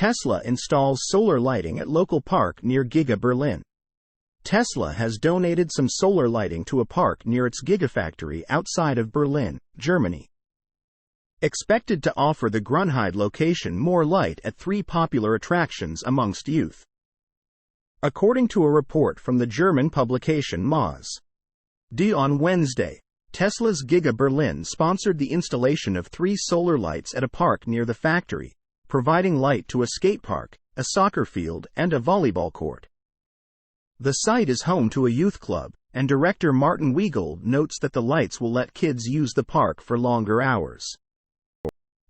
Tesla installs solar lighting at local park near Giga Berlin. Tesla has donated some solar lighting to a park near its Gigafactory outside of Berlin, Germany. Expected to offer the Grünheide location more light at 3 popular attractions amongst youth. According to a report from the German publication Moz.de on Wednesday, Tesla's Giga Berlin sponsored the installation of 3 solar lights at a park near the factory, providing light to a skate park, a soccer field, and a volleyball court. The site is home to a youth club, and director Martin Wiegold notes that the lights will let kids use the park for longer hours.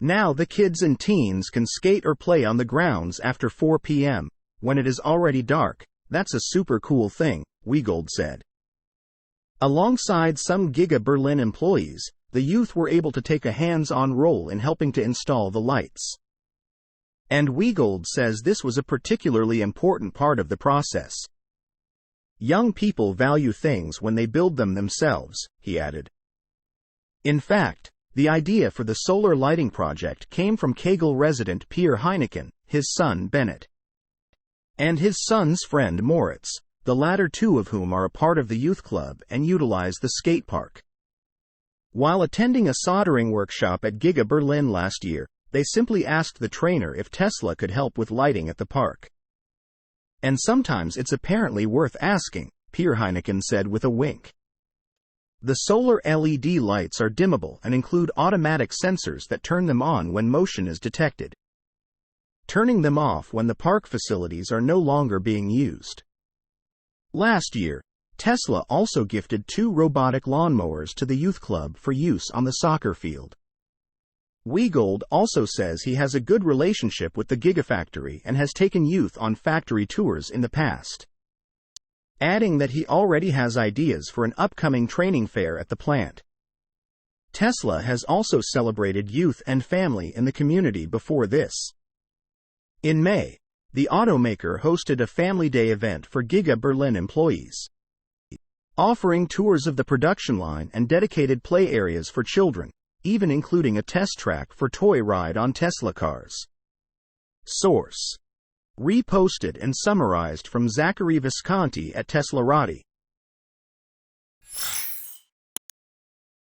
Now the kids and teens can skate or play on the grounds after 4 p.m., when it is already dark. That's a super cool thing, Wiegold said. Alongside some Giga Berlin employees, the youth were able to take a hands-on role in helping to install the lights. And Wiegold says this was a particularly important part of the process. Young people value things when they build them themselves, he added. In fact, the idea for the solar lighting project came from Kegel resident Pierre Heineken, his son Bennett, and his son's friend Moritz, the latter 2 of whom are a part of the youth club and utilize the skate park. While attending a soldering workshop at Giga Berlin last year, they simply asked the trainer if Tesla could help with lighting at the park. And sometimes it's apparently worth asking, Pierre Heineken said with a wink. The solar LED lights are dimmable and include automatic sensors that turn them on when motion is detected, turning them off when the park facilities are no longer being used. Last year, Tesla also gifted 2 robotic lawnmowers to the youth club for use on the soccer field. Wiegold also says he has a good relationship with the Gigafactory and has taken youth on factory tours in the past, adding that he already has ideas for an upcoming training fair at the plant. Tesla has also celebrated youth and family in the community before this. In May, the automaker hosted a Family Day event for Giga Berlin employees, offering tours of the production line and dedicated play areas for children, even including a test track for toy ride on Tesla cars. Source: reposted and summarized from Zachary Visconti at teslaupdate.